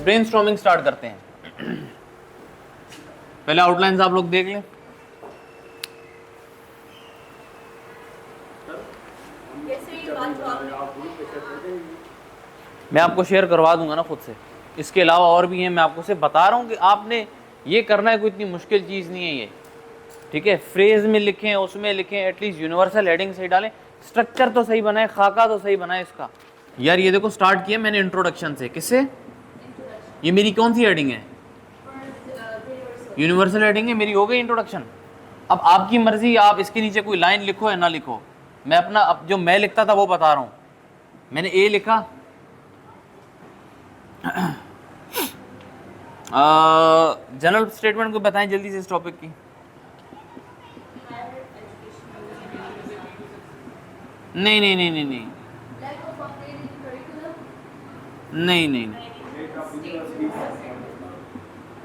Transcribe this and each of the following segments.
Brainstorming start करते हैं। पहले आउटलाइंस आप लोग देख लें। मैं आपको शेयर करवा दूंगा ना खुद से, इसके अलावा और भी हैं, मैं आपको से बता रहा हूँ कि आपने ये करना है, कोई इतनी मुश्किल चीज़ नहीं है ये, ठीक है। फ्रेज में लिखें, उसमें लिखें, एटलीस्ट यूनिवर्सल हेडिंग सही डालें, स्ट्रक्चर तो सही बनाए, खाका तो सही बनाए इसका। यार ये देखो स्टार्ट किया मैंने इंट्रोडक्शन से, किससे? ये मेरी कौन सी हेडिंग है? यूनिवर्सल हेडिंग है मेरी, हो गई इंट्रोडक्शन। अब आपकी मर्जी, आप इसके नीचे कोई लाइन लिखो या ना लिखो, मैं अपना अब जो मैं लिखता था वो बता रहा हूँ। मैंने ए लिखा, जनरल स्टेटमेंट को बताएं जल्दी से इस टॉपिक की। नहीं नहीं नहीं नहीं नहीं नहीं नहीं नहीं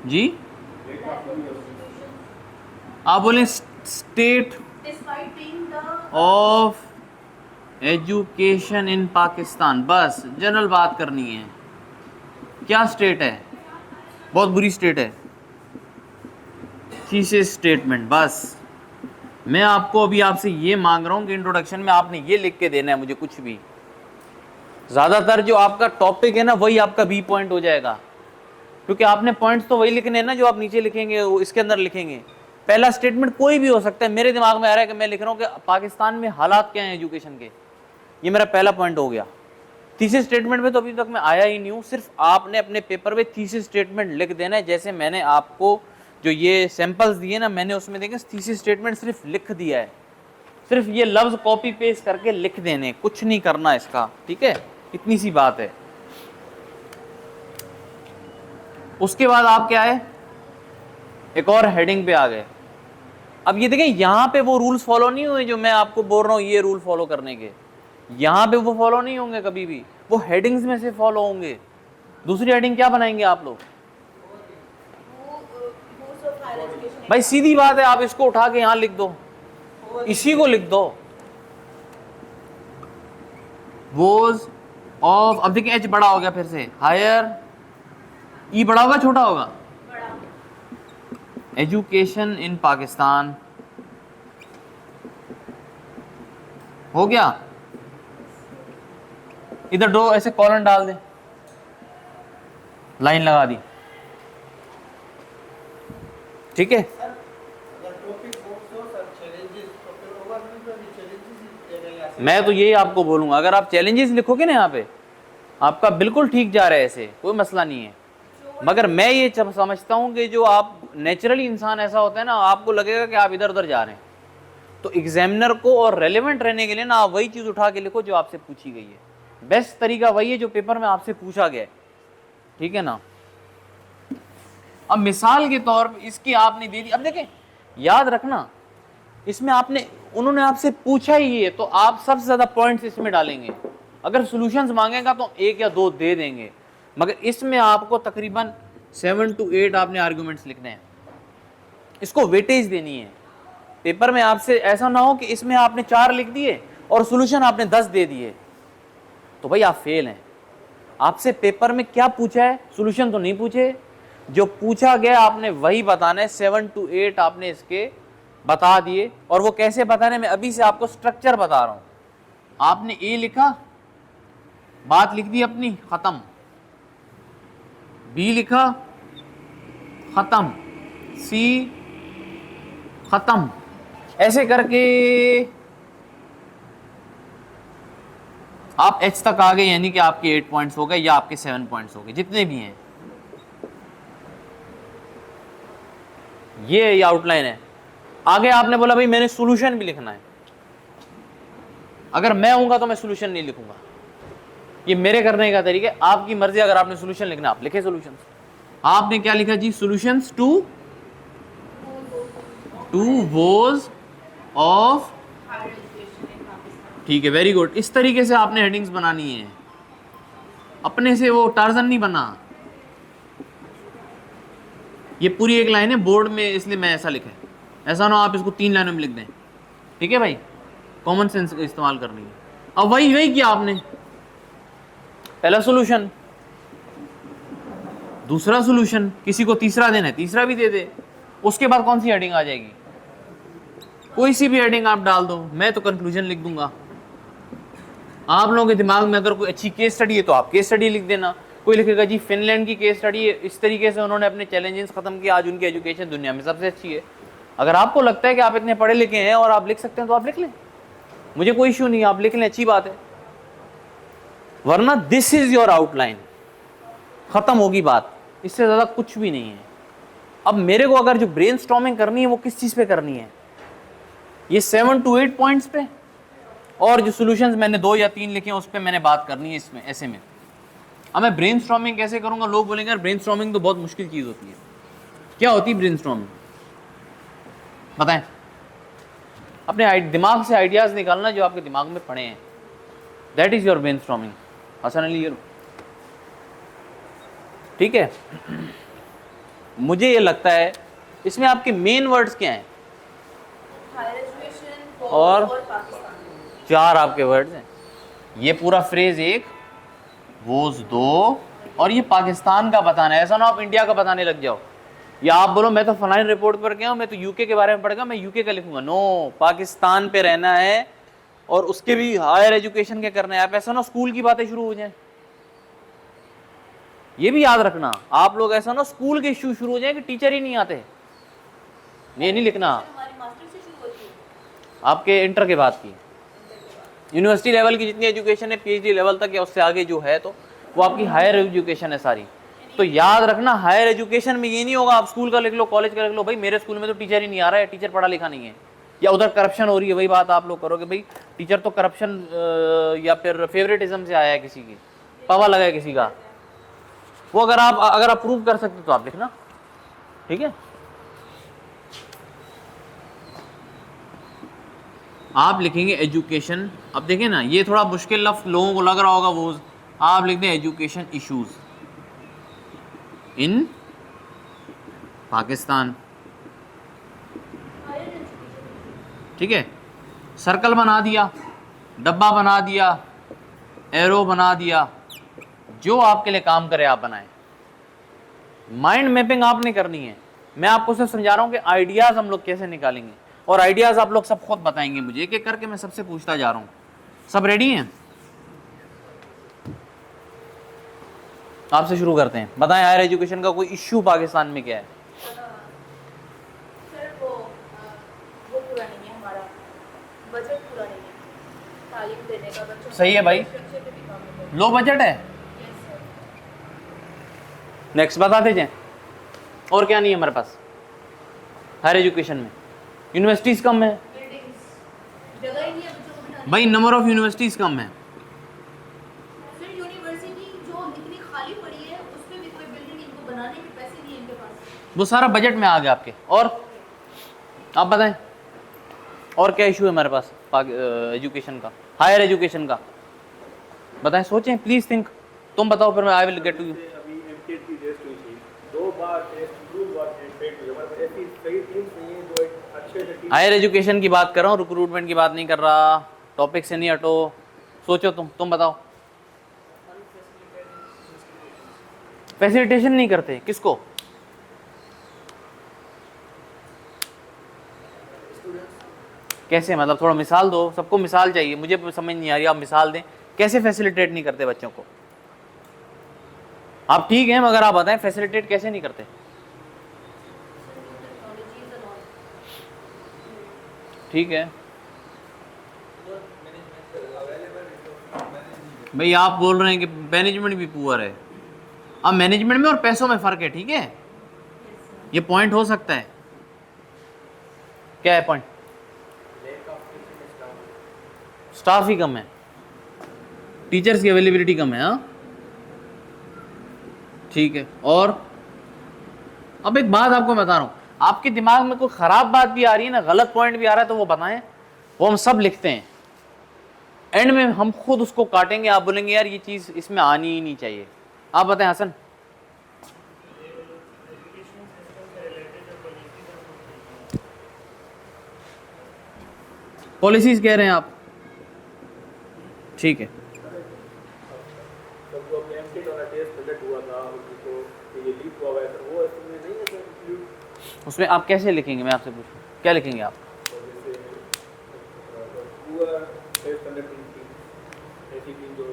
जी, आप बोलें state of education in Pakistan, बस जनरल बात करनी है। क्या स्टेट है? बहुत बुरी स्टेट है। थीसिस स्टेटमेंट, बस मैं आपको अभी आपसे ये मांग रहा हूँ कि इंट्रोडक्शन में आपने ये लिख के देना है मुझे, कुछ भी। ज़्यादातर जो आपका टॉपिक है ना वही आपका बी पॉइंट हो जाएगा, क्योंकि आपने पॉइंट्स तो वही लिखने हैं ना जो आप नीचे लिखेंगे वो इसके अंदर लिखेंगे। पहला स्टेटमेंट कोई भी हो सकता है। मेरे दिमाग में आ रहा है कि मैं लिख रहा हूँ कि पाकिस्तान में हालात क्या हैं एजुकेशन के, ये मेरा पहला पॉइंट हो गया। थीसिस स्टेटमेंट में तो अभी तक मैं आया ही नहीं हूँ। सिर्फ आपने अपने पेपर में थीसिस स्टेटमेंट लिख देना है, जैसे मैंने आपको जो ये सैंपल्स दिए ना, मैंने उसमें देखें थीसिस स्टेटमेंट सिर्फ लिख दिया है। सिर्फ ये लफ्ज़ कॉपी पेस्ट करके लिख देने, कुछ नहीं करना इसका, ठीक है। इतनी सी बात है। उसके बाद आप क्या है, एक और हेडिंग पे आ गए। अब ये देखें यहाँ पे वो रूल्स फॉलो नहीं हुए जो मैं आपको बोल रहा हूँ, ये रूल फॉलो करने के, यहाँ पे वो फॉलो नहीं होंगे कभी भी, वो हेडिंग्स में से फॉलो होंगे। दूसरी हेडिंग क्या बनाएंगे आप लोग? भाई सीधी बात है, आप इसको उठा के यहां लिख दो, इसी को लिख दो, वोज ऑफ। अब देखिए एच बड़ा हो गया फिर से, हायर, ई बड़ा होगा छोटा होगा? एजुकेशन इन पाकिस्तान हो गया। इधर दो ऐसे कॉलन डाल दे, लाइन लगा दी, ठीक है। मैं तो यही आपको बोलूंगा, अगर आप चैलेंजेस लिखोगे ना यहाँ पे, आपका बिल्कुल ठीक जा रहा है, ऐसे कोई मसला नहीं है। मगर मैं ये समझता हूँ कि जो आप नेचुरली इंसान ऐसा होता है ना, आपको लगेगा कि आप इधर उधर जा रहे हैं, तो एग्जामिनर को और रेलेवेंट रहने के लिए ना आप वही चीज़ उठा के लिखो जो आपसे पूछी गई है। बेस्ट तरीका वही है जो पेपर में आपसे पूछा गया है, ठीक है ना। अब मिसाल के तौर पर इसकी आपने दे दी। अब देखें, याद रखना, इसमें आपने, उन्होंने आपसे पूछा ही है तो आप सबसे ज़्यादा पॉइंट्स इसमें डालेंगे। अगर सॉल्यूशंस मांगेगा तो 1 या 2 दे देंगे, मगर इसमें आपको तकरीबन 7 to 8 आपने आर्गुमेंट्स लिखने हैं, इसको वेटेज देनी है। पेपर में आपसे ऐसा ना हो कि इसमें आपने 4 लिख दिए और सॉल्यूशन आपने 10 दे दिए, तो भाई आप फेल हैं। आपसे पेपर में क्या पूछा है, सॉल्यूशन तो नहीं पूछे, जो पूछा गया आपने वही बताना है। 7 to 8 आपने इसके बता दिए, और वो कैसे बताने, मैं अभी से आपको स्ट्रक्चर बता रहा हूं। आपने ए लिखा, बात लिख दी अपनी, खत्म। बी लिखा, खत्म। सी, खत्म। ऐसे करके आप एच तक आ गए, यानी कि आपके 8 पॉइंट्स हो गए या आपके 7 पॉइंट्स हो गए, जितने भी हैं। ये आउटलाइन है। आगे आपने बोला भाई मैंने सॉल्यूशन भी लिखना है। अगर मैं होऊंगा तो मैं सॉल्यूशन नहीं लिखूंगा, ये मेरे करने का तरीका है, आपकी मर्जी। अगर आपने सॉल्यूशन लिखना आप लिखे सॉल्यूशंस। आपने क्या लिखा जी? सॉल्यूशंस टू वोज ऑफ, ठीक है, वेरी गुड। इस तरीके से आपने हेडिंग्स बनानी है, अपने से वो टार्जन नहीं बना। ये पूरी एक लाइन है बोर्ड में, इसलिए मैं ऐसा लिखा है, ऐसा ना आप इसको 3 लाइनों में लिख दें, ठीक है भाई, कॉमन सेंस का इस्तेमाल करनी है। अब वही किया आपने, पहला सॉल्यूशन, दूसरा सोल्यूशन, किसी को तीसरा देना है तीसरा भी दे दे। उसके बाद कौन सी हेडिंग आ जाएगी? कोई सी भी हेडिंग आप डाल दो, मैं तो कंक्लूजन लिख दूंगा। आप लोगों के दिमाग में अगर कोई अच्छी केस स्टडी है तो आप केस स्टडी लिख देना। कोई लिखेगा जी फिनलैंड की केस स्टडी है, इस तरीके से उन्होंने अपने चैलेंजेस खत्म किए, आज उनकी एजुकेशन दुनिया में सबसे अच्छी है। अगर आपको लगता है कि आप इतने पढ़े लिखे हैं और आप लिख सकते हैं तो आप लिख लें, मुझे कोई इश्यू नहीं, आप लिख लें, अच्छी बात है। वरना दिस इज योर आउटलाइन, खत्म होगी बात, इससे ज्यादा कुछ भी नहीं है। अब मेरे को अगर जो ब्रेनस्टॉर्मिंग करनी है वो किस चीज पे करनी है? ये 7 to 8 पॉइंट्स पे, और जो सॉल्यूशंस मैंने 2 या 3 लिखे हैं उस पे मैंने बात करनी है इसमें ऐसे में। अब मैं ब्रेनस्टॉर्मिंग कैसे करूंगा? लोग बोलेंगे यार ब्रेनस्टॉर्मिंग तो बहुत मुश्किल चीज होती है। क्या होती है ब्रेनस्टॉर्मिंग? बताएं। अपने दिमाग से आइडियाज निकालना जो आपके दिमाग में पड़े हैं, that is your brainstorming. Hasan Ali, ठीक है। मुझे ये लगता है इसमें आपके मेन वर्ड्स क्या हैं? और 4 आपके वर्ड्स हैं। ये पूरा फ्रेज एक, वोज 2, और ये पाकिस्तान का बताना है। ऐसा ना आप इंडिया का बताने लग जाओ, या आप बोलो मैं तो फलानी रिपोर्ट पर गया हूं, मैं तो यूके के बारे में पढ़ गया, मैं यूके का लिखूंगा। नो, पाकिस्तान पे रहना है और उसके भी हायर एजुकेशन के करना है। आप ऐसा ना स्कूल की बातें शुरू हो जाए, ये भी याद रखना। आप लोग ऐसा ना स्कूल के इश्यू शुरू हो जाए कि टीचर ही नहीं आते, ये नहीं लिखना। आपके इंटर के बाद की यूनिवर्सिटी लेवल की जितनी एजुकेशन है, पीएचडी लेवल तक या उससे आगे जो है, तो वो आपकी हायर एजुकेशन है सारी। तो याद रखना, हायर एजुकेशन में ये नहीं होगा आप स्कूल का लिख लो, कॉलेज का लिख लो, भाई मेरे स्कूल में तो टीचर ही नहीं आ रहा है, टीचर पढ़ा लिखा नहीं है, या उधर करप्शन हो रही है। वही बात आप लोग करोगे, भाई टीचर तो करप्शन या फिर फेवरेटिज्म से आया है, किसी की पावा लगा है किसी का। वो अगर आप प्रूव कर सकते तो आप लिखना, ठीक है। आप लिखेंगे एजुकेशन। अब देखें ना, ये थोड़ा मुश्किल लफ्ज़ लोगों को लग रहा होगा, वो आप लिख दें एजुकेशन इश्यूज इन पाकिस्तान, ठीक है। सर्कल बना दिया, डब्बा बना दिया, एरो बना दिया, जो आपके लिए काम करे आप बनाएं। माइंड मैपिंग आपने करनी है। मैं आपको सिर्फ समझा रहा हूं कि आइडियाज हम लोग कैसे निकालेंगे, और आइडियाज आप लोग सब खुद बताएंगे मुझे, एक एक करके मैं सबसे पूछता जा रहा हूं। सब रेडी हैं? आपसे शुरू करते हैं। बताएं हायर एजुकेशन का कोई इश्यू पाकिस्तान में क्या है? सर वो पूरा नहीं है, हमारा बजट पूरा नहीं है तालीम देने का बच्चों को। सही है भाई, लो बजट है। नेक्स्ट बताते जाएं। और क्या नहीं है हमारे पास हायर एजुकेशन में? यूनिवर्सिटीज कम है जगह ही नहीं है बच्चों को बिठाने। भाई, नंबर ऑफ यूनिवर्सिटीज कम है। सर यूनिवर्सिटी जो इतनी खाली पड़ी है उस पे भी कोई बिल्डिंग इनको बनाने के पैसे नहीं है इनके पास। वो सारा बजट में आ गया आपके। और आप बताएं और क्या इशू है हमारे पास एजुकेशन का, हायर एजुकेशन का? बताएं, सोचें, प्लीज थिंक। तुम बताओ फिर मैं I will get to you. अभी एमसीएट की टेस्ट हुई थी, 2 बार टेस्ट इम्प्रूव हुआ, फेल हुआ, मतलब ऐसी सही टीम नहीं है जो एक अच्छे से टीम। हायर एजुकेशन की बात कर रहा हूँ, रिक्रूटमेंट की बात नहीं कर रहा। टॉपिक से नहीं हटो, सोचो। तुम बताओ। फैसिलिटेशन नहीं करते किसको? कैसे, मतलब थोड़ा मिसाल दो। सबको मिसाल चाहिए, मुझे समझ नहीं आ रही, आप मिसाल दें। कैसे फैसिलिटेट नहीं करते बच्चों को? आप ठीक हैं, मगर आप बताएं फैसिलिटेट कैसे नहीं करते? ठीक है भाई, आप बोल रहे हैं कि मैनेजमेंट भी पुअर है। अब मैनेजमेंट में और पैसों में फर्क है, ठीक है। ये पॉइंट हो सकता है। क्या है पॉइंट? स्टाफ ही कम है, टीचर्स की अवेलेबिलिटी कम है। हाँ ठीक है। और अब एक बात आपको बता रहा हूं, आपके दिमाग में कोई खराब बात भी आ रही है ना, गलत पॉइंट भी आ रहा है, तो वो बताएं। वो हम सब लिखते हैं, एंड में हम खुद उसको काटेंगे। आप बोलेंगे यार ये चीज इसमें आनी ही नहीं चाहिए। आप बताएं हसन। पॉलिसीज कह रहे हैं आप, ठीक है। सबको अपने एमसीएट वाला टेस्ट रिजल्ट हुआ था, उनको ये हुआ हुआ है सर, वो इसमें नहीं है सर इंक्लूड? उसमें आप कैसे लिखेंगे, मैं आपसे पूछूं, क्या लिखेंगे आप? जैसे पुअर टेस्ट कंडक्टिंग टीम, ऐसी टीम जो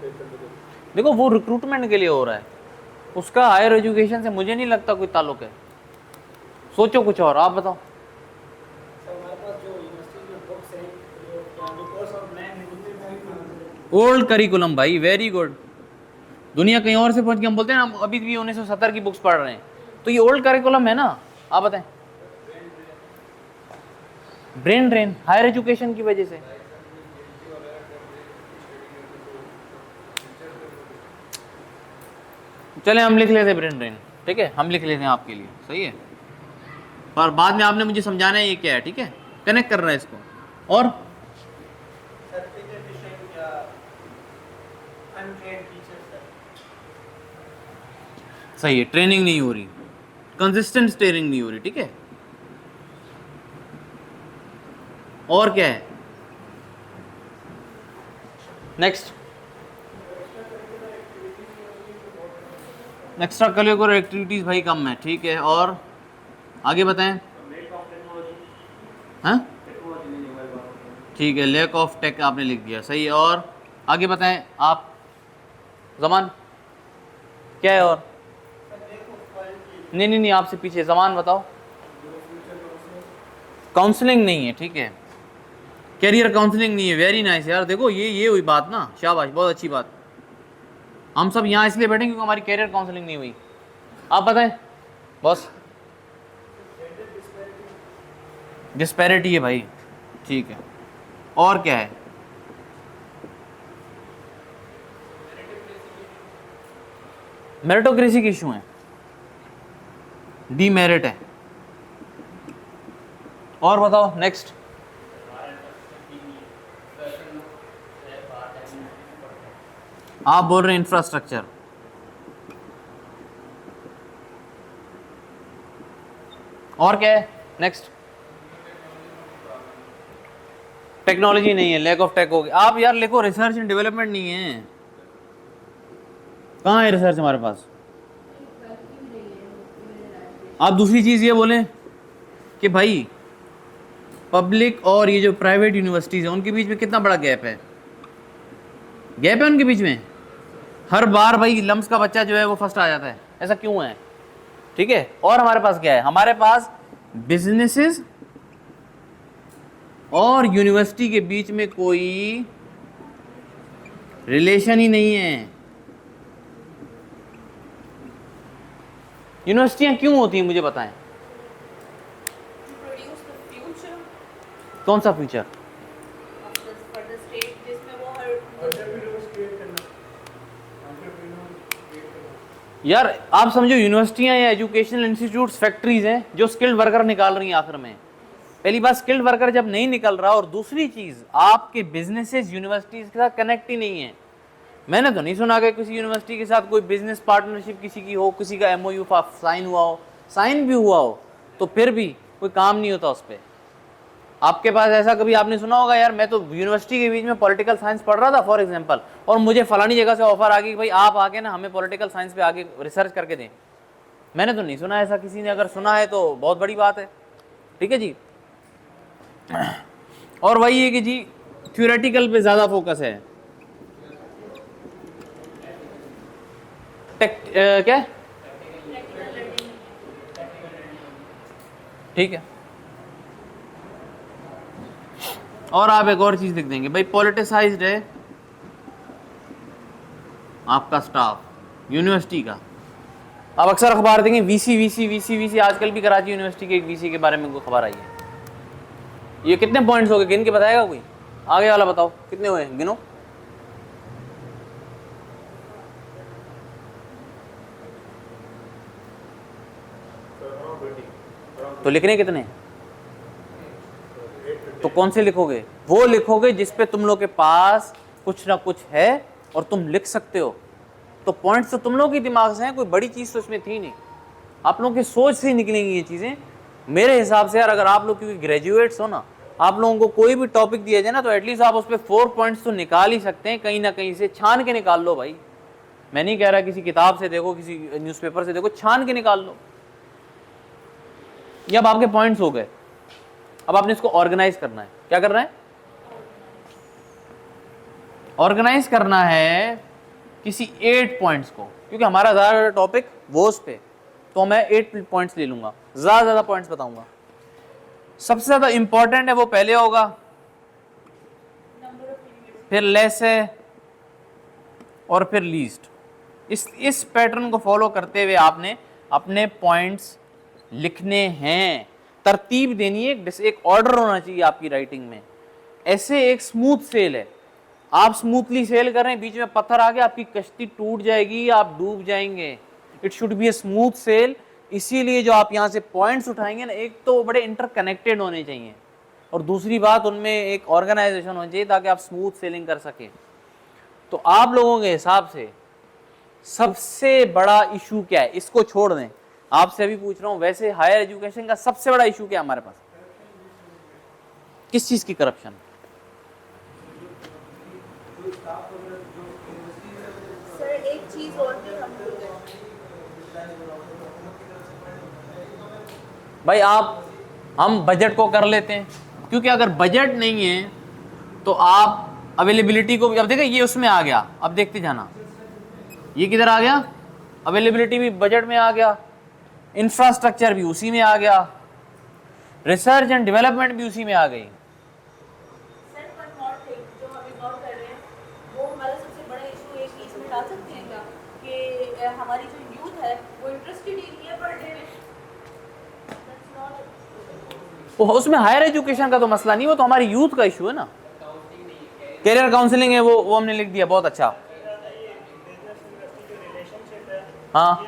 टेस्ट कंडक्टिंग। देखो वो रिक्रूटमेंट के लिए हो रहा है, उसका हायर एजुकेशन से मुझे नहीं लगता कोई ताल्लुक है। सोचो कुछ और, आप बताओ। हमारे पास जो यूनिवर्सिटी में बुक्स हैं, जो कोर्स ऑफ नए हैं, ओल्ड करिकुलम भाई, वेरी गुड। दुनिया कहीं और से पहुंच के हम बोलते हैं ना अभी भी 1970 की बुक्स पढ़ रहे हैं, तो ये ओल्ड करिकुलम है ना। आप बताएं। ब्रेन ड्रेन हायर एजुकेशन की वजह से। चले हम लिख लेते हैं ब्रेन ड्रेन, ठीक है, हम लिख लेते हैं आपके लिए, सही है। पर बाद में आपने मुझे समझाना है ये क्या है, ठीक है, कनेक्ट करना है इसको। और सर्टिफिकेशन या अनट्रेन्ड टीचर्स, सही है, ट्रेनिंग नहीं हो रही, कंसिस्टेंट ट्रेनिंग नहीं हो रही, ठीक है। और क्या है नेक्स्ट? एक्स्ट्रा करिकुलर एक्टिविटीज भाई कम है, ठीक है। और आगे बताएं। हाँ ठीक है, लैक ऑफ टेक आपने लिख दिया, सही है। और आगे बताएं आप जमान, क्या है? और नहीं, आपसे पीछे जमान बताओ। काउंसलिंग नहीं है, ठीक है, कैरियर काउंसलिंग नहीं है। वेरी नाइस यार, देखो ये हुई बात ना, शाबाश, बहुत अच्छी बात। हम सब यहाँ इसलिए बैठे क्योंकि हमारी कैरियर काउंसलिंग नहीं हुई। आप बताएं बॉस। डिस्पैरिटी है भाई, ठीक है। और क्या है? मेरिटोक्रेसी के इशू है, डीमेरिट है। और बताओ नेक्स्ट। आप बोल रहे हैं इंफ्रास्ट्रक्चर, और क्या है नेक्स्ट? टेक्नोलॉजी नहीं है, लैक ऑफ टेक होगी। आप यार लिखो रिसर्च एंड डेवलपमेंट नहीं है, कहाँ है रिसर्च हमारे पास? आप दूसरी चीज ये बोलें कि भाई पब्लिक और ये जो प्राइवेट यूनिवर्सिटीज है उनके बीच में कितना बड़ा गैप है उनके बीच में। हर बार भाई लम्स का बच्चा जो है वो फर्स्ट आ जाता है, ऐसा क्यों है? ठीक है। और हमारे पास क्या है? हमारे पास बिजनेसेस और यूनिवर्सिटी के बीच में कोई रिलेशन ही नहीं है। यूनिवर्सिटियां क्यों होती हैं मुझे बताएं। प्रोड्यूस द फ्यूचर कौन सा फ्यूचर? फॉर द स्टेट, जिसमें वो हर यार आप समझो, यूनिवर्सिटियां या एजुकेशनल इंस्टीट्यूट्स फैक्ट्रीज हैं जो स्किल्ड वर्कर निकाल रही हैं आखिर में। पहली बात, स्किल्ड वर्कर जब नहीं निकल रहा, और दूसरी चीज आपके बिजनेसेस यूनिवर्सिटीज के साथ कनेक्ट ही नहीं है। मैंने तो नहीं सुना कि किसी यूनिवर्सिटी के साथ कोई बिजनेस पार्टनरशिप किसी की हो, किसी का MOU साइन हुआ हो। साइन भी हुआ हो तो फिर भी कोई काम नहीं होता उस पर। आपके पास ऐसा कभी आपने सुना होगा, यार मैं तो यूनिवर्सिटी के बीच में पॉलिटिकल साइंस पढ़ रहा था फॉर एग्जांपल, और मुझे फलानी जगह से ऑफर आ गई कि भाई आप आके ना हमें पॉलिटिकल साइंस पे आगे रिसर्च करके दें। मैंने तो नहीं सुना ऐसा, किसी ने अगर सुना है तो बहुत बड़ी बात है, ठीक है जी। और वही है कि जी थ्योरेटिकल पे ज़्यादा फोकस है। क्या ठीक है। और आप एक और चीज लिख देंगे भाई, पॉलिटिसाइज्ड है आपका स्टाफ यूनिवर्सिटी का। आप अक्सर अखबार देंगे वीसी। आजकल भी कराची यूनिवर्सिटी के एक वीसी के बारे में कोई खबर आई है। ये कितने पॉइंट्स हो गए, गिन के बताएगा कोई? आगे वाला बताओ कितने हुए, गिनो। तो लिखने कितने? तो कौन से लिखोगे? वो लिखोगे जिस पे तुम लोग के पास कुछ ना कुछ है और तुम लिख सकते हो। तो पॉइंट्स तो तुम लोग के दिमाग से हैं, कोई बड़ी चीज तो इसमें थी नहीं। आप लोगों की सोच से ही निकलेंगी ये चीजें मेरे हिसाब से। यार अगर आप लोग क्योंकि ग्रेजुएट्स हो ना, आप लोगों को कोई भी टॉपिक दिया जाए ना तो एटलीस्ट आप उस पर 4 पॉइंट्स तो निकाल ही सकते हैं, कहीं ना कहीं से छान के निकाल लो भाई। मैं नहीं कह रहा किसी किताब से देखो, किसी न्यूज़पेपर से देखो, छान के निकाल लो। ये अब आपके पॉइंट्स हो गए। अब आपने इसको ऑर्गेनाइज करना है। क्या करना है? ऑर्गेनाइज करना है किसी 8 पॉइंट्स को, क्योंकि हमारा ज़्यादा टॉपिक वोस पे, तो मैं 8 पॉइंट्स ले लूंगा, ज़्यादा पॉइंट्स बताऊंगा। सबसे ज़्यादा इंपॉर्टेंट है वो पहले होगा, फिर लेस है, और फिर लीस्ट। इस पैटर्न को फॉलो करते हुए आपने अपने पॉइंट्स लिखने हैं, तरतीब देनी है, एक ऑर्डर होना चाहिए आपकी राइटिंग में। ऐसे एक स्मूथ सेल है, आप स्मूथली सेल कर रहे हैं, बीच में पत्थर आ गया, आपकी कश्ती टूट जाएगी, आप डूब जाएंगे। It should be a smooth sail. इसीलिए जो आप यहाँ से पॉइंट्स उठाएंगे ना, एक तो बड़े इंटरकनेक्टेड होने चाहिए, और दूसरी बात उनमें एक ऑर्गेनाइजेशन होनी चाहिए ताकि आप स्मूथ सेलिंग कर सकें। तो आप लोगों के हिसाब से सबसे बड़ा इशू क्या है? इसको छोड़ दें, आपसे अभी पूछ रहा हूं, वैसे हायर एजुकेशन का सबसे बड़ा इशू क्या है हमारे पास? किस चीज की करप्शन? सर एक चीज और भी हम भूल गए। भाई हम बजट को कर लेते हैं, क्योंकि अगर बजट नहीं है तो आप अवेलेबिलिटी को भी, अब देखिए ये उसमें आ गया, अब देखते जाना, ये किधर आ गया? अवेलेबिलिटी भी बजट में आ गया, इंफ्रास्ट्रक्चर भी उसी में आ गया, रिसर्च एंड डेवलपमेंट भी उसी में आ गई। सर पर नॉट थिंग जो हम इग्नोर कर रहे हैं, वो हमारा सबसे बड़ा इशू एक इसमें डाल सकते हैं क्या कि हमारी जो यूथ है वो इंटरेस्टेड ही नहीं है पढ़ने में। उसमें हायर एजुकेशन का तो मसला नहीं, वो तो हमारी यूथ का इशू है ना। कैरियर काउंसलिंग है, वो हमने लिख दिया, बहुत अच्छा। हाँ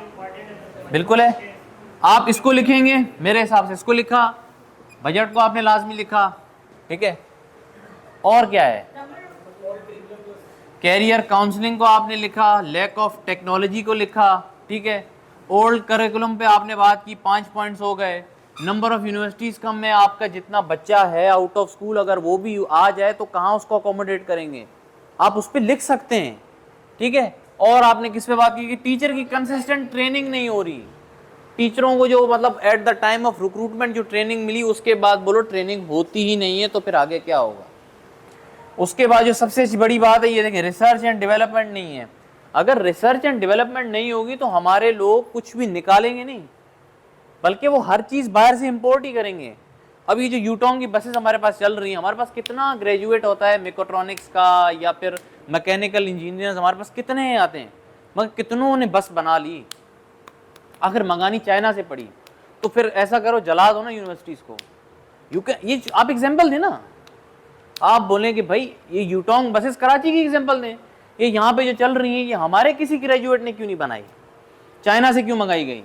बिल्कुल है, आप इसको लिखेंगे, मेरे हिसाब से इसको लिखा, बजट को आपने लाजमी लिखा, ठीक है। और क्या है? कैरियर काउंसलिंग को आपने लिखा, लैक ऑफ टेक्नोलॉजी को लिखा, ठीक है। ओल्ड करिकुलम पे आपने बात की, 5 पॉइंट्स हो गए। नंबर ऑफ यूनिवर्सिटीज कम में, आपका जितना बच्चा है आउट ऑफ स्कूल, अगर वो भी आ जाए तो कहाँ उसको अकोमोडेट करेंगे, आप उस पर लिख सकते हैं, ठीक है। और आपने किस पे बात की कि टीचर की कंसिस्टेंट ट्रेनिंग नहीं हो रही, टीचरों को जो मतलब at the time of recruitment जो ट्रेनिंग मिली उसके बाद बोलो ट्रेनिंग होती ही नहीं है, तो फिर आगे क्या होगा? उसके बाद जो सबसे बड़ी बात है ये देखें, रिसर्च एंड डेवलपमेंट नहीं है। अगर रिसर्च एंड डेवलपमेंट नहीं होगी तो हमारे लोग कुछ भी निकालेंगे नहीं, बल्कि वो हर चीज़ बाहर से इंपोर्ट ही करेंगे। अभी जो यूटोंग की बसेस हमारे पास चल रही हैं, हमारे पास कितना ग्रेजुएट होता है मेकोट्रॉनिक्स का या फिर मैकेनिकल इंजीनियर्स, हमारे पास कितने आते हैं, मगर कितनों ने बस बना ली, आखिर मंगानी चाइना से पड़ी। तो फिर ऐसा करो, जला दो ना यूनिवर्सिटीज़ को। ये आप एग्जाम्पल दें ना, आप बोलें कि भाई ये यूटोंग बसेस कराची की एग्जाम्पल दें, ये यहाँ पे जो चल रही हैं ये हमारे किसी ग्रेजुएट ने क्यों नहीं बनाई, चाइना से क्यों मंगाई गई?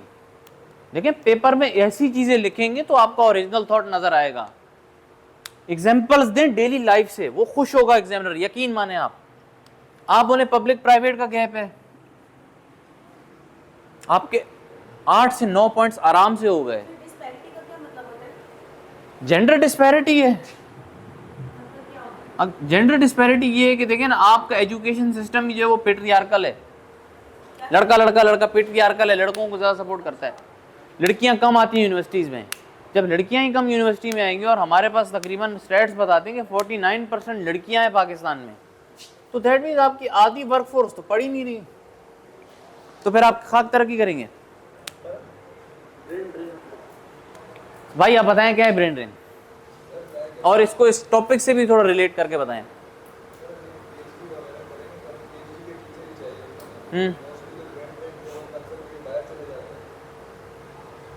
देखिए पेपर में ऐसी चीजें लिखेंगे तो आपका ओरिजिनल थॉट नजर आएगा। एग्जाम्पल्स दें डेली लाइफ से, वो खुश होगा एग्जामिनर, यकीन माने आप बोले पब्लिक प्राइवेट का गैप है, आपके 8 से 9 पॉइंट्स आराम से हो गए। डिस्पैरिटी का क्या मतलब होता है? जेंडर डिस्पैरिटी है। जेंडर डिस्पैरिटी ये है कि देखें ना, आपका एजुकेशन सिस्टम जो है वो पेट्रियार्कल है, लड़का लड़का लड़का पेट्रियार्कल है, लड़कों को ज़्यादा सपोर्ट करता है, लड़कियां कम आती हैं यूनिवर्सिटीज़ में। जब लड़कियां ही कम यूनिवर्सिटी में आएंगी, और हमारे पास तकरीबन स्टैट्स बताते हैं कि 49% लड़कियां हैं पाकिस्तान में, तो दैट मीन्स आपकी आधी वर्कफोर्स तो पढ़ ही नहीं रही, तो फिर आप खाक तरक्की करेंगे। भाई आप बताएं क्या है ब्रेन ड्रेन, और इसको इस टॉपिक से भी थोड़ा रिलेट करके बताएं।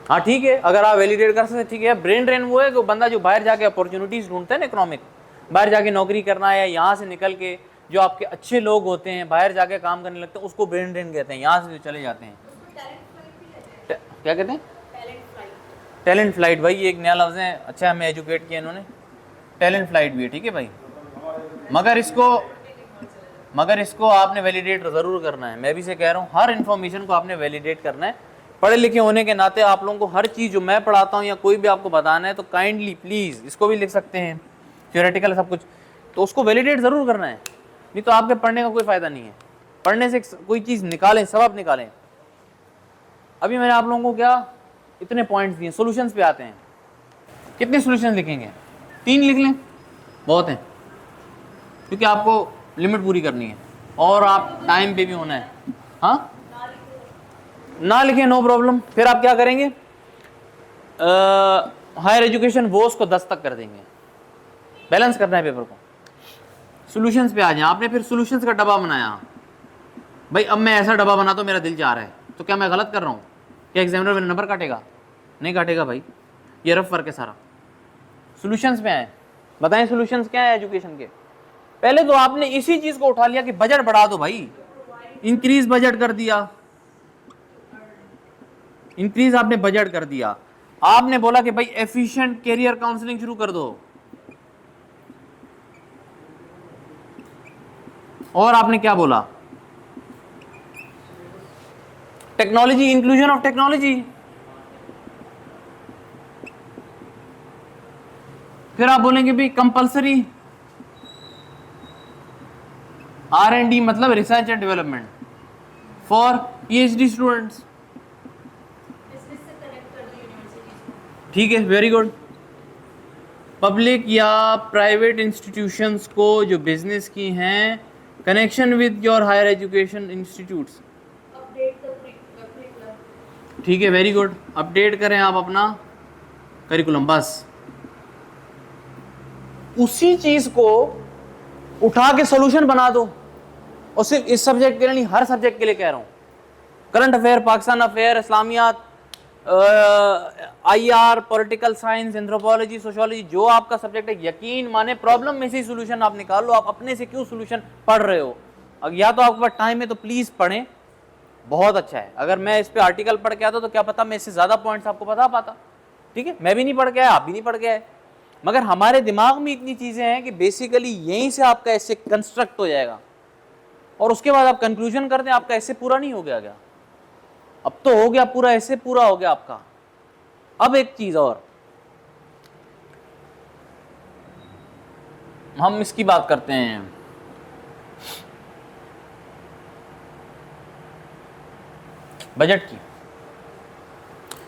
हाँ ठीक है, अगर आप वैलिडेट कर सकते ठीक है। ब्रेन ड्रेन वो है कि बंदा जो बाहर जाके अपॉर्चुनिटीज ढूंढता है ना, इकोनॉमिक, बाहर जाके नौकरी करना है, या यहाँ से निकल के जो आपके अच्छे लोग होते हैं बाहर जाके काम करने लगते हैं, उसको ब्रेन ड्रेन कहते हैं। यहाँ से जो चले जाते हैं, क्या कहते हैं? Talent flight. भाई ये एक नया लफ्ज़ है, अच्छा हमें एजुकेट किया इन्होंने, टैलेंट फ्लाइट भी है, ठीक है भाई। मगर इसको आपने वैलिडेट ज़रूर करना है। मैं भी से कह रहा हूँ, हर इन्फॉर्मेशन को आपने वैलिडेट करना है। पढ़े लिखे होने के नाते आप लोगों को हर चीज़ जो मैं पढ़ाता हूँ या कोई भी आपको बताना है तो काइंडली प्लीज़ इसको भी लिख सकते हैं, थ्योरेटिकल सब कुछ, तो उसको वैलिडेट ज़रूर करना है, नहीं तो आपके पढ़ने का कोई फ़ायदा नहीं है। पढ़ने से कोई चीज़ निकालें, सबक निकालें। अभी मैंने आप लोगों को क्या इतने पॉइंट्स दिए, सॉल्यूशंस पे आते हैं। कितने सॉल्यूशन लिखेंगे? 3 लिख लें, बहुत हैं, क्योंकि आपको लिमिट पूरी करनी है और आप टाइम पे भी होना है। हाँ, ना लिखें नो प्रॉब्लम। फिर आप क्या करेंगे? हायर एजुकेशन वोस को 10 तक कर देंगे, बैलेंस करना है पेपर को। सॉल्यूशंस पे आ जाए। आपने फिर सॉल्यूशंस का डब्बा बनाया, भाई अब मैं ऐसा डब्बा बनाता हूँ मेरा दिल चाह रहा है, तो क्या मैं गलत कर रहा हूँ? क्या एग्जामिनर मेरा नंबर काटेगा? नहीं काटेगा भाई, ये रफ वर्क है सारा। सॉल्यूशंस पे आए, बताएं सॉल्यूशंस क्या है एजुकेशन के। पहले तो आपने इसी चीज को उठा लिया कि बजट बढ़ा दो भाई, इंक्रीज बजट कर दिया, इंक्रीज आपने बजट कर दिया। आपने बोला कि भाई एफिशिएंट कैरियर काउंसलिंग शुरू कर दो, और आपने क्या बोला? Technology, inclusion of technology. फिर आप बोलेंगे भाई कंपलसरी R&D, मतलब research and development for PhD students. Business से कनेक्ट कर दो यूनिवर्सिटीज। ठीक है, वेरी गुड। पब्लिक या प्राइवेट इंस्टीट्यूशंस को जो बिजनेस की हैं, connection with your higher education institutes. Update the curriculum. ठीक है, वेरी गुड। अपडेट करें आप अपना करिकुलम, बस उसी चीज को उठा के सॉल्यूशन बना दो। और सिर्फ इस सब्जेक्ट के लिए नहीं, हर सब्जेक्ट के लिए कह रहा हूं। Current affair, Pakistan affair, Islamiyat, IR, political science, anthropology, sociology, जो आपका सब्जेक्ट है, यकीन माने प्रॉब्लम में से सॉल्यूशन आप निकाल लो। आप अपने से क्यों सॉल्यूशन पढ़ रहे हो? अब या तो आपके पास टाइम है तो प्लीज पढ़ें, बहुत अच्छा है। अगर मैं इस पे आर्टिकल पढ़ के आता तो क्या पता मैं इससे ज्यादा पॉइंट्स आपको बता पाता। ठीक है, मैं भी नहीं पढ़ के आया, आप भी नहीं पढ़ के आए, मगर हमारे दिमाग में इतनी चीजें हैं कि बेसिकली यहीं से आपका ऐसे कंस्ट्रक्ट हो जाएगा, और उसके बाद आप कंक्लूजन करते हैं आपका ऐसे पूरा नहीं हो गया क्या? अब तो हो गया पूरा, ऐसे पूरा हो गया आपका। अब एक चीज और, हम इसकी बात करते हैं, बजट की।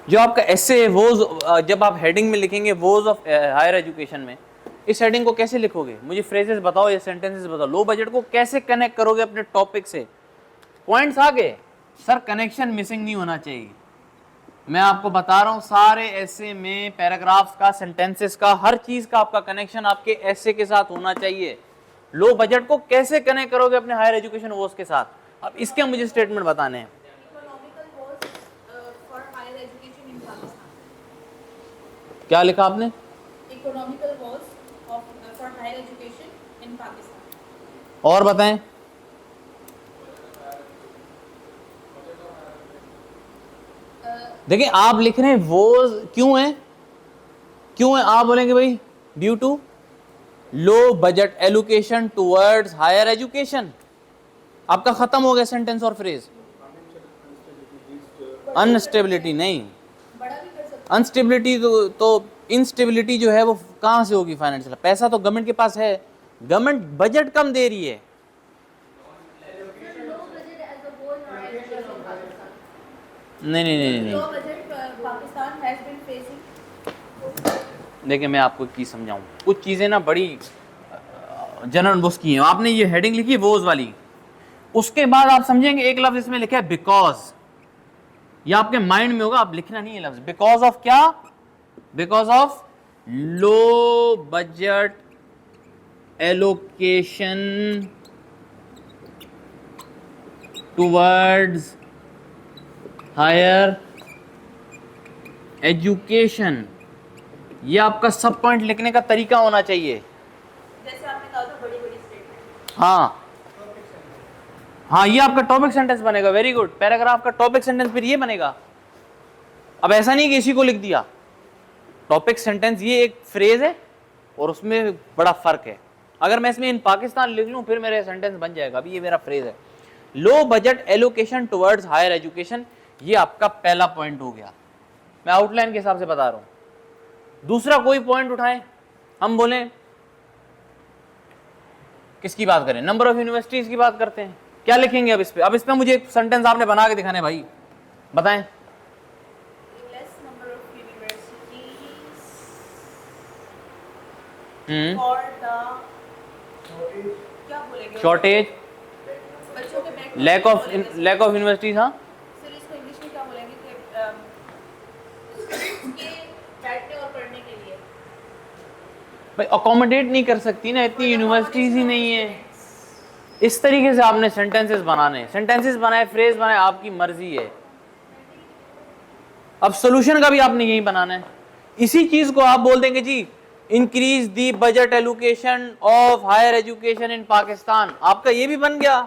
जो आपका एसे वो, जब आप हेडिंग में लिखेंगे वोज ऑफ हायर एजुकेशन में, इस हेडिंग को कैसे लिखोगे? मुझे फ्रेजेस बताओ या सेंटेंसेस बताओ। लो बजट को कैसे कनेक्ट करोगे अपने टॉपिक से? पॉइंट्स आ गए सर, कनेक्शन मिसिंग नहीं होना चाहिए। मैं आपको बता रहा हूं, सारे ऐसे में पैराग्राफ्स का, सेंटेंसेस का, हर चीज का आपका कनेक्शन आपके ऐसे के साथ होना चाहिए। लो बजट को कैसे कनेक्ट करोगे अपने हायर एजुकेशन वोज के साथ? अब इसके मुझे स्टेटमेंट बताने हैं। Economical was for higher education in Pakistan. क्या लिखा आपने? Economical was for higher education in Pakistan. और बताएं। देखिए आप लिख रहे हैं वो क्यों है, क्यों है? आप बोलेंगे भाई due to low budget allocation towards higher education. आपका खत्म हो गया सेंटेंस और फ्रेज। अनस्टेबिलिटी नहीं, बड़ा भी कर सकते अनस्टेबिलिटी तो इंस्टेबिलिटी जो है वो कहां से होगी? फाइनेंशियल। पैसा तो गवर्नमेंट के पास है, गवर्नमेंट बजट कम दे रही है। नहीं नहीं नहीं नहीं, low budget Pakistan has been facing. देखिए मैं आपको एक चीज समझाऊं, कुछ चीजें ना बड़ी जनरल उसकी हैं। आपने ये हेडिंग लिखी वोज वाली, उसके बाद आप समझेंगे एक लफ्ज इसमें लिखा है बिकॉज। ये आपके माइंड में होगा, आप लिखना नहीं है लफ्ज। बिकॉज ऑफ क्या? Because of low budget allocation towards higher education. ये आपका सब पॉइंट लिखने का तरीका होना चाहिए। जैसे आपने कहा था बड़ी बड़ी स्टेटमेंट। हाँ हाँ, ये आपका टॉपिक सेंटेंस बनेगा। Very good. पैराग्राफ का टॉपिक सेंटेंस फिर ये बनेगा। अब ऐसा नहीं कि इसी को लिख दिया। टॉपिक सेंटेंस ये एक फ्रेज है और उसमें बड़ा फर्क है। अगर मैं इसमें इन पाकिस्तान लिख लूं फिर मेरा सेंटेंस बन जाएगा। अभी ये मेरा फ्रेज है, low budget allocation towards higher education. ये आपका पहला पॉइंट हो गया, मैं आउटलाइन के हिसाब से बता रहा हूं। दूसरा कोई पॉइंट उठाएं, हम बोलें किसकी बात करें? नंबर ऑफ यूनिवर्सिटीज की बात करते हैं। क्या लिखेंगे अब इस पे? अब इस पे मुझे एक सेंटेंस आपने बना के दिखाने भाई, बताएं। Less number of universities hmm, for the क्या बोलेंगे शॉर्टेज, बच्चों के बैठ लैक ऑफ यूनिवर्सिटीज। हाँ, सर इसको इंग्लिश में क्या बोलेंगे कि के बैठने और पढ़ने के लिए भाई अकोमोडेट नहीं कर सकती ना, इतनी यूनिवर्सिटीज ही नहीं है। इस तरीके से आपने सेंटेंसेस बनाने, सेंटेंसेस बनाए, फ्रेज बनाए, आपकी मर्जी है। अब सोल्यूशन का भी आपने यही बनाना है। इसी चीज को आप बोल देंगे जी increase the budget allocation of higher education in Pakistan, आपका ये भी बन गया।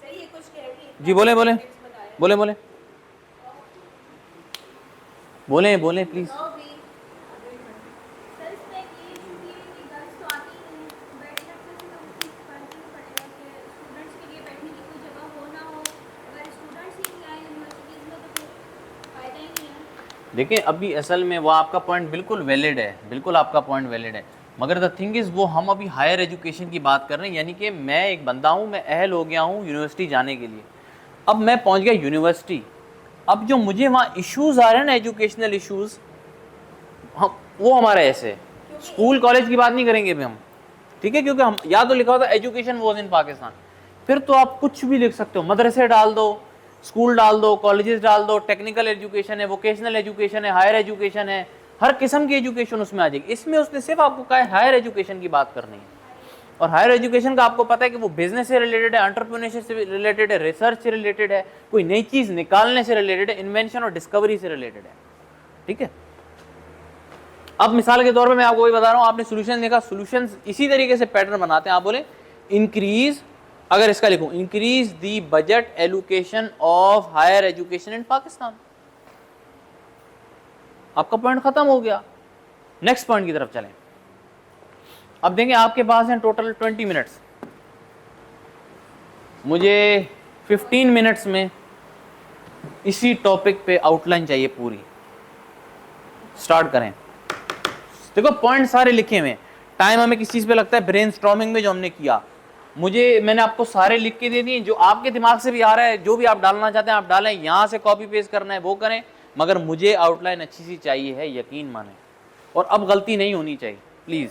सर ये कुछ कह रही जी बोले बोले बोले बोले बोले बोले प्लीज। सर इसमें ये इशू ये है कि गर्ल्स तो आती ही नहीं, बैठने से तो उसी कंट्री पड़ेगा कि स्टूडेंट्स के लिए बैठने की कोई जगह हो ना हो। अगर स्टूडेंट्स ही नहीं आए यूनिवर्सिटीज़ में तो फिर फ़ायदा ही नहीं है। देखिए अभी असल में वो आपका पॉइंट बिल्कुल वैलिड है, बिल्कुल आपका पॉइंट वैलिड है, मगर द थिंग इज़ वो हम अभी हायर एजुकेशन की बात कर रहे हैं, यानी कि मैं एक बंदा हूँ, मैं अहल हो गया हूँ यूनिवर्सिटी जाने के लिए। अब मैं पहुँच गया यूनिवर्सिटी, अब जो मुझे वहाँ इश्यूज़ आ रहे हैं ना, एजुकेशनल इश्यूज़, हम वो हमारे ऐसे स्कूल कॉलेज की बात नहीं करेंगे अभी हम, ठीक है, क्योंकि हम या तो लिखा होता एजुकेशन वॉज इन पाकिस्तान, फिर तो आप कुछ भी लिख सकते हो, मदरसे डाल दो, स्कूल डाल दो, कॉलेजेस डाल दो, टेक्निकल एजुकेशन है, वोकेशनल एजुकेशन है, हायर एजुकेशन है, हर किस्म की एजुकेशन उसमें आ जाएगी। इसमें उसने सिर्फ आपको कहा है हायर एजुकेशन की बात करनी है, और हायर एजुकेशन का आपको पता है कि वो बिजनेस से रिलेटेड है, एंटरप्रेन्योरशिप से रिलेटेड है, रिसर्च से रिलेटेड है, कोई नई चीज़ निकालने से रिलेटेड है, इन्वेंशन और डिस्कवरी से रिलेटेड है, ठीक है। अब मिसाल के तौर पे मैं आपको वही बता रहा हूँ, आपने सोल्यूशन देखा, सोल्यूशन इसी तरीके से पैटर्न बनाते हैं। आप बोले इंक्रीज, अगर इसका लिखूं increase the budget allocation of higher education in Pakistan, आपका पॉइंट खत्म हो गया। नेक्स्ट पॉइंट की तरफ चलें। अब देंगे आपके पास हैं टोटल 20 मिनट्स, मुझे 15 मिनट्स में इसी टॉपिक पे आउटलाइन चाहिए पूरी। स्टार्ट करें। देखो पॉइंट सारे लिखे हुए हैं, टाइम हमें किस चीज़ पे लगता है, ब्रेनस्टॉर्मिंग में जो हमने किया, मैंने आपको सारे लिख के दे दिए, जो आपके दिमाग से भी आ रहा है, जो भी आप डालना चाहते हैं आप डालें, यहाँ से कॉपी पेस्ट करना है वो करें, मगर मुझे आउटलाइन अच्छी सी चाहिए है, यकीन माने, और अब गलती नहीं होनी चाहिए प्लीज़।